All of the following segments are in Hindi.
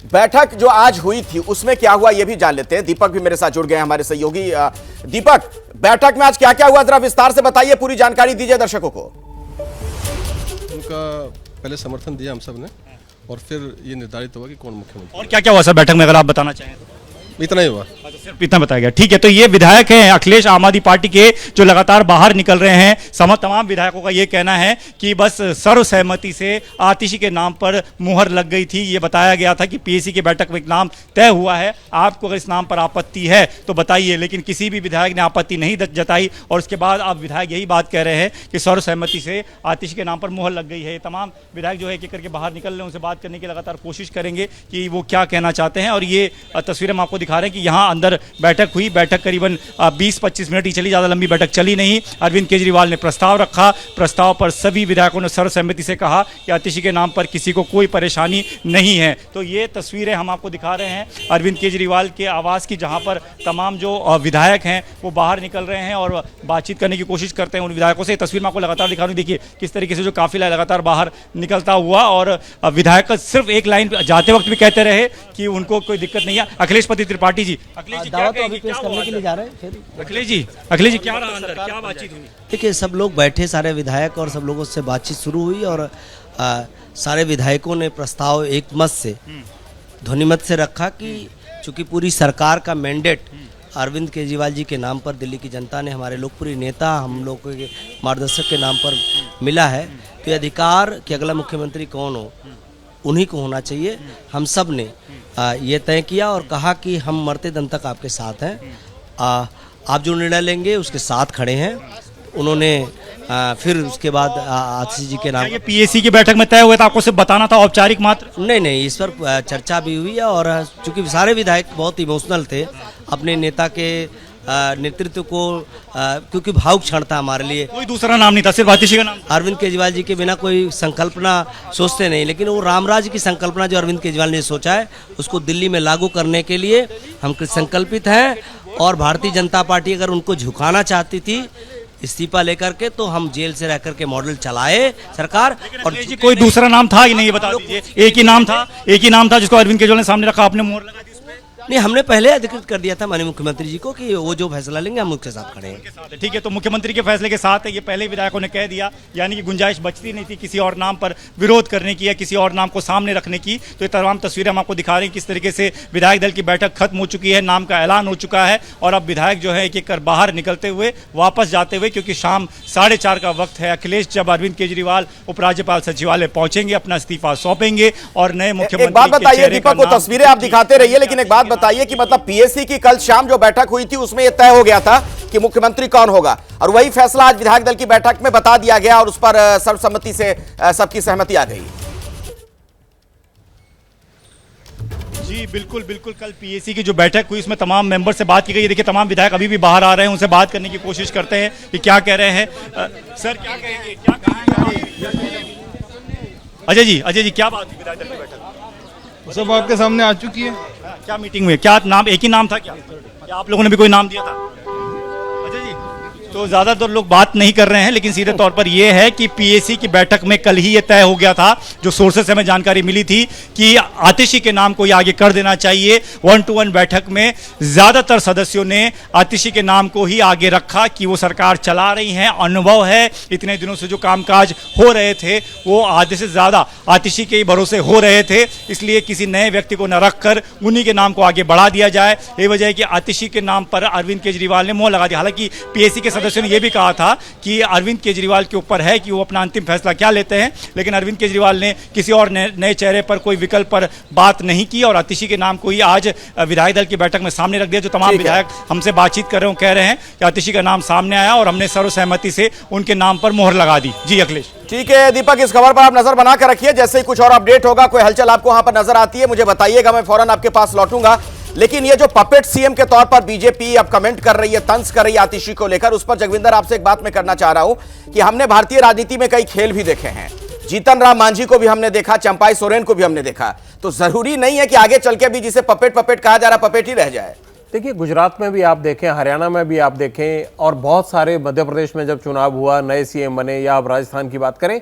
बैठक जो आज हुई थी उसमें क्या हुआ ये भी जान लेते हैं। दीपक भी मेरे साथ जुड़ गए हैं, हमारे सहयोगी। दीपक, बैठक में आज क्या क्या हुआ, जरा विस्तार से बताइए, पूरी जानकारी दीजिए दर्शकों को। उनका पहले समर्थन दिया हम सब ने और फिर ये निर्धारित हुआ कि कौन मुख्यमंत्री। और क्या क्या हुआ सर बैठक में, अगर आप बताना चाहें तो? इतना ही हुआ। सिर्फ इतना बताया गया, ठीक है। तो ये विधायक हैं अखिलेश, आम आदमी पार्टी के, जो लगातार बाहर निकल रहे हैं। तमाम विधायकों का ये कहना है कि बस सर्वसहमति से आतिशी के नाम पर मुहर लग गई थी। ये बताया गया था कि पीएसी की बैठक में एक नाम तय हुआ है, आपको अगर इस नाम पर आपत्ति है तो बताइए, लेकिन किसी भी विधायक ने आपत्ति नहीं जताई। और उसके बाद अब विधायक यही बात कह रहे हैं कि सर्वसहमति से आतिशी के नाम पर मुहर लग गई है। तमाम विधायक जो है एक एक करके बाहर निकल रहे हैं, उनसे बात करने की लगातार कोशिश करेंगे कि वो क्या कहना चाहते हैं। और ये तस्वीरें हम आपको दिखा रहे हैं कि यहाँ अंदर बैठक हुई। बैठक करीबन 20-25 मिनट ही चली, ज़्यादा लंबी बैठक चली नहीं। अरविंद केजरीवाल ने प्रस्ताव रखा, प्रस्ताव पर सभी विधायकों ने सर्वसहमति से कहा कि आतिशी के नाम पर किसी को कोई परेशानी नहीं है। तो ये तस्वीरें हम आपको दिखा रहे हैं अरविंद केजरीवाल के आवास की, जहाँ पर तमाम जो विधायक हैं वो बाहर निकल रहे हैं और बातचीत करने की कोशिश करते हैं उन विधायकों से। तस्वीर में आपको लगातार दिखा रही हूँ, देखिए किस तरीके से जो काफिला लगातार बाहर निकलता हुआ। और विधायक सिर्फ एक लाइन जाते वक्त भी कहते रहे कि उनको कोई दिक्कत नहीं है। अखिलेश पति त्रिपाठी जी, अखिलेश जी क्या अभी पेश करने के लिए जा रहे हैं। अखिलेश जी क्या रहा अंदर, क्या बातचीत हुई? देखिए, सब लोग बैठे, सारे विधायक, और सब लोगों से बातचीत शुरू हुई और सारे विधायकों ने प्रस्ताव एक मत से, ध्वनिमत से रखा कि चूंकि पूरी सरकार का मैंडेट अरविंद केजरीवाल जी के नाम पर दिल्ली की जनता ने, हमारे लोकप्रिय नेता, हम लोग के मार्गदर्शक के नाम पर मिला है, तो ये अधिकार कि अगला मुख्यमंत्री कौन हो उन्हीं को होना चाहिए। हम सब ने ये तय किया और कहा कि हम मरते दम तक आपके साथ हैं, आप जो निर्णय लेंगे उसके साथ खड़े हैं। उन्होंने फिर उसके बाद आतिशी जी के नाम, ये पीएसी की बैठक में तय हुआ था, आपको सिर्फ बताना था औपचारिक मात्र? नहीं, इस पर चर्चा भी हुई है। और चूंकि सारे विधायक बहुत इमोशनल थे अपने नेता के नेतृत्व को, क्योंकि भावुक क्षण था हमारे लिए। कोई दूसरा नाम नहीं था, सिर्फ आतिशी का नाम। अरविंद केजरीवाल जी के बिना कोई संकल्पना सोचते नहीं, लेकिन वो रामराज की संकल्पना जो अरविंद केजरीवाल ने सोचा है उसको दिल्ली में लागू करने के लिए हम संकल्पित हैं। और भारतीय जनता पार्टी अगर उनको झुकाना चाहती थी इस्तीफा लेकर के, तो हम जेल से रह करके मॉडल चलाए सरकार। और जी कोई दूसरा नाम था कि नहीं, ये बता दीजिए। एक ही नाम था जिसको अरविंद केजरीवाल ने सामने रखा, आपने मोहर लगा दी? नहीं, हमने पहले अधिकृत कर दिया था माननीय मुख्यमंत्री जी को कि वो जो फैसला लेंगे हम उसके साथ खड़े हैं। ठीक है, तो मुख्यमंत्री के फैसले के साथ है, ये पहले विधायकों ने कह दिया, यानी कि गुंजाइश बचती नहीं थी किसी और नाम पर विरोध करने की या किसी और नाम को सामने रखने की। तो ये तमाम तस्वीरें हम आपको दिखा रहे हैं किस तरीके से विधायक दल की बैठक खत्म हो चुकी है, नाम का ऐलान हो चुका है और अब विधायक जो है एक एक कर बाहर निकलते हुए, वापस जाते हुए, क्योंकि शाम 4:30 का वक्त है। अखिलेश जब अरविंद केजरीवाल उपराज्यपाल सचिवालय पहुंचेंगे, अपना इस्तीफा सौंपेंगे और नए मुख्यमंत्री। एक बात बताइए दीपक को, तस्वीरें आप दिखाते रहिए, लेकिन एक बात बताइए कि मतलब पीएसी की कल शाम जो बैठक हुई थी उसमें यह तय हो गया था कि मुख्यमंत्री कौन होगा, और वही फैसला आज विधायक दल की बैठक में बता दिया गया और उस पर सर्वसम्मति से सबकी सहमति आ गई। जी बिल्कुल, कल पीएसी की जो बैठक हुई उसमें तमाम मेंबर से बात की गई। देखिए तमाम विधायक अभी भी बाहर आ रहे हैं, उनसे बात करने की कोशिश करते हैं कि क्या कह रहे हैं। सर क्या कहेंगे, अजय जी क्या बात हुई विधायक दल की बैठक? सब आपके सामने आ चुकी है। क्या मीटिंग हुई, क्या नाम, एक ही नाम था क्या आप लोगों ने भी कोई नाम दिया था? अजय जी, तो ज़्यादातर लोग बात नहीं कर रहे हैं, लेकिन सीधे तौर पर यह है कि पीएसी की बैठक में कल ही ये तय हो गया था, जो सोर्सेस से हमें जानकारी मिली थी कि आतिशी के नाम को ये आगे कर देना चाहिए। 1-to-1 बैठक में ज़्यादातर सदस्यों ने आतिशी के नाम को ही आगे रखा कि वो सरकार चला रही हैं, अनुभव है, इतने दिनों से जो कामकाज हो रहे थे वो आधे से ज़्यादा आतिशी के ही भरोसे हो रहे थे, इसलिए किसी नए व्यक्ति को न रखकर उन्हीं के नाम को आगे बढ़ा दिया जाए। ये वजह है कि आतिशी के नाम पर अरविंद केजरीवाल ने मुहर लगा दी। हालांकि पीएसी के सदस्यों ने यह भी कहा था कि अरविंद केजरीवाल के ऊपर है कि वो अपना अंतिम फैसला क्या लेते हैं, लेकिन अरविंद केजरीवाल ने किसी और नए चेहरे पर, कोई विकल्प पर बात नहीं की और आतिशी के नाम को ही आज विधायक दल की बैठक में सामने रख दिया। जो तमाम विधायक हमसे बातचीत कर रहे हैं कह रहे हैं कि आतिशी का नाम सामने आया और हमने सर्वसहमति से उनके नाम पर मोहर लगा दी। जी अखिलेश। ठीक है दीपक, इस खबर पर आप नजर बनाकर रखिए, जैसे ही कुछ और अपडेट होगा, कोई हलचल आपको वहां पर नजर आती है मुझे बताइएगा, मैं फौरन आपके पास लौटूंगा। लेकिन ये जो पपेट सीएम के तौर पर बीजेपी अब कमेंट कर रही है, तंज कर रही है आतिशी को लेकर, उस पर जगविंदर आपसे एक बात मैं करना चाह रहा हूं कि हमने भारतीय राजनीति में कई खेल भी देखे हैं, जीतन राम मांझी को भी हमने देखा, चंपाई सोरेन को भी हमने देखा, तो जरूरी नहीं है कि आगे चल के भी जिसे पपेट कहा जा रहा पपेट ही रह जाए। देखिए, गुजरात में भी आप देखें, हरियाणा में भी आप देखें, और बहुत सारे, मध्य प्रदेश में जब चुनाव हुआ, नए सीएम बने, या आप राजस्थान की बात करें,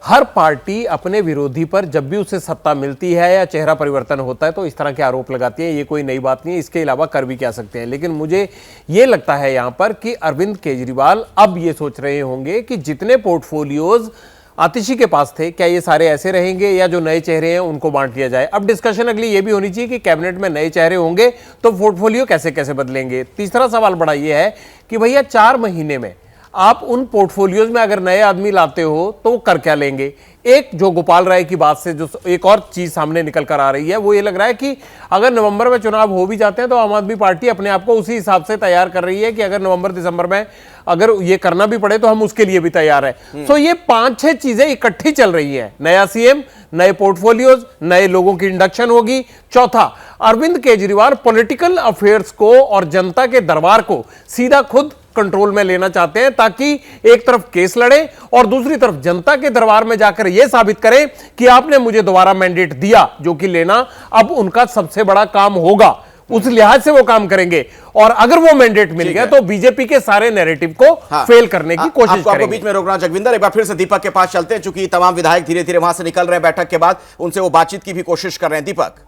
हर पार्टी अपने विरोधी पर जब भी उसे सत्ता मिलती है या चेहरा परिवर्तन होता है तो इस तरह के आरोप लगाती है। ये कोई नई बात नहीं है, इसके अलावा कर भी क्या सकते हैं। लेकिन मुझे ये लगता है यहां पर कि अरविंद केजरीवाल अब ये सोच रहे होंगे कि जितने पोर्टफोलियोज आतिशी के पास थे, क्या ये सारे ऐसे रहेंगे या जो नए चेहरे हैं उनको बांट लिया जाए। अब डिस्कशन अगली ये भी होनी चाहिए कि कैबिनेट में नए चेहरे होंगे तो पोर्टफोलियो कैसे कैसे बदलेंगे। तीसरा सवाल बड़ा ये है कि भैया 4 महीने में आप उन पोर्टफोलियोज में अगर नए आदमी लाते हो तो कर क्या लेंगे। एक जो गोपाल राय की बात से जो एक और चीज सामने निकल कर आ रही है वो ये लग रहा है कि अगर नवंबर में चुनाव हो भी जाते हैं तो आम आदमी पार्टी अपने आप को उसी हिसाब से तैयार कर रही है कि अगर नवंबर दिसंबर में अगर ये करना भी पड़े तो हम उसके लिए भी तैयार है। तो ये 5-6 चीजें इकट्ठी चल रही हैं, नया सीएम, नए पोर्टफोलियोज, नए लोगों की इंडक्शन होगी। चौथा, अरविंद केजरीवाल पॉलिटिकल अफेयर्स को और जनता के दरबार को सीधा खुद कंट्रोल में लेना चाहते हैं ताकि एक तरफ केस लड़े और दूसरी तरफ जनता के दरबार में जाकर यह साबित करें कि आपने मुझे दोबारा मैंडेट दिया, जो कि लेना अब उनका सबसे बड़ा काम होगा। उस लिहाज से वो काम करेंगे और अगर वो मैंडेट मिल गया तो बीजेपी के सारे नैरेटिव को फेल करने की कोशिश करेंगे। आपको बीच में रोकना जगविंदर, एक बार फिर से दीपक के पास चलते हैं, चूंकि तमाम विधायक धीरे धीरे वहां से निकल रहे हैं बैठक के बाद, उनसे वो बातचीत की भी कोशिश कर रहे हैं। दीपक,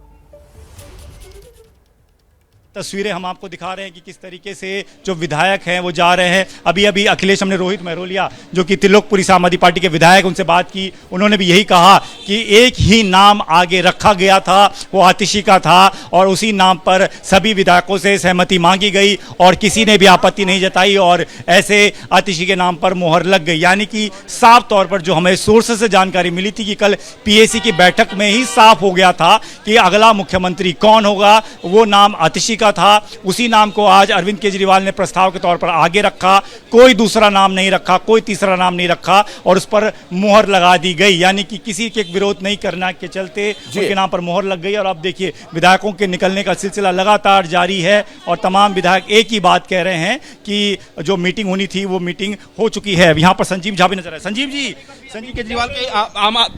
तस्वीरें हम आपको दिखा रहे हैं कि किस तरीके से जो विधायक हैं वो जा रहे हैं। अभी अभी अखिलेश, हमने रोहित मेहरोलिया जो कि त्रिलोकपुरी से आम आदमी पार्टी के विधायक, उनसे बात की। उन्होंने भी यही कहा कि एक ही नाम आगे रखा गया था, वो आतिशी का था और उसी नाम पर सभी विधायकों से सहमति मांगी गई और किसी ने भी आपत्ति नहीं जताई और ऐसे आतिशी के नाम पर मोहर लग गई। यानी कि साफ तौर पर जो हमें सोर्स से जानकारी मिली थी कि कल पीएसी की बैठक में ही साफ हो गया था कि अगला मुख्यमंत्री कौन होगा, वो नाम आतिशी का था। उसी नाम को आज अरविंद केजरीवाल ने प्रस्ताव के तौर पर आगे रखा, कोई दूसरा नाम नहीं रखा, कोई तीसरा नाम नहीं रखा और उस पर मोहर लगा दी गई। यानी कि किसी के विरोध नहीं करना के चलते उनके नाम पर मोहर लग गई। और अब देखिए विधायकों के निकलने का सिलसिला लगातार जारी है और तमाम विधायक एक ही बात कह रहे हैं कि जो मीटिंग होनी थी वो मीटिंग हो चुकी है। यहाँ पर संजीव झा भी नजर आए। संजीव जी, संजीव केजरीवाल के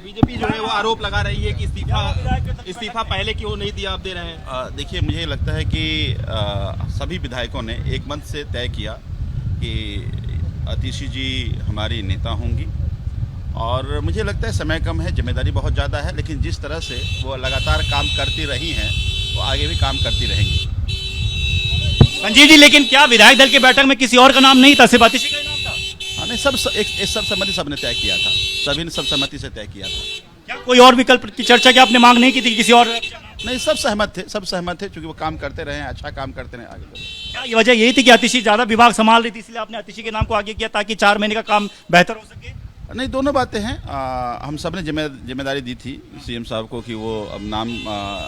बीजेपी जो है वो आरोप लगा रही है कि इस्तीफा पहले क्यों नहीं दिया, आप दे रहे हैं। देखिए, मुझे लगता है कि सभी विधायकों ने एक मंच से तय किया कि आतिशी जी हमारी नेता होंगी और मुझे लगता है समय कम है, जिम्मेदारी बहुत ज़्यादा है, लेकिन जिस तरह से वो लगातार काम करती रही हैं वो आगे भी काम करती रहेंगी। संजीव जी, लेकिन क्या विधायक दल की बैठक में किसी और का नाम नहीं था, सिर्फ आतिशी का ही नाम था? हाँ, नहीं, सब सहमति सबने तय किया था, सभी ने सब सहमति से तय किया था। क्या कोई और विकल्प की चर्चा की आपने मांग नहीं की थी किसी और? नहीं, सब सहमत थे क्योंकि वो काम करते रहे, अच्छा काम करते रहे आगे। क्या ये वजह यही थी कि आतिशी ज्यादा विभाग संभाल रही थी इसलिए आपने आतिशी के नाम को आगे किया ताकि 4 महीने का काम बेहतर हो सके? नहीं, दोनों बातें हैं। हम सब ने जिम्मेदारी दी थी सीएम साहब को कि वो अब नाम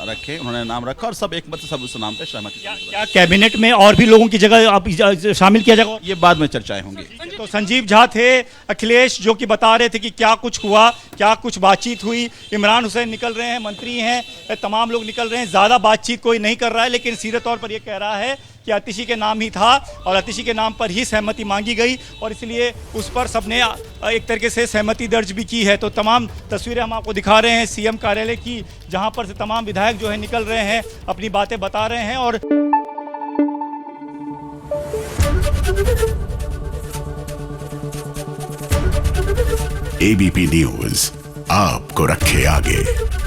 रखें, उन्होंने नाम रखा और सब एक मत से सब उस नाम पे सहमति। क्या कैबिनेट में और भी लोगों की जगह आप शामिल किया जाएगा? ये बाद में चर्चाएं होंगी। तो संजीव झा थे, अखिलेश जो कि बता रहे थे कि क्या कुछ हुआ, क्या कुछ बातचीत हुई। इमरान हुसैन निकल रहे हैं, मंत्री हैं, तमाम लोग निकल रहे हैं, ज्यादा बातचीत कोई नहीं कर रहा है, लेकिन सीधे तौर पर यह कह रहा है कि आतिशी के नाम ही था और आतिशी के नाम पर ही सहमति मांगी गई और इसलिए उस पर सबने एक तरीके से सहमति दर्ज भी की है। तो तमाम तस्वीरें हम आपको दिखा रहे हैं सीएम कार्यालय की, जहां पर से तमाम विधायक जो है निकल रहे हैं, अपनी बातें बता रहे हैं। और एबीपी न्यूज आपको रखे आगे।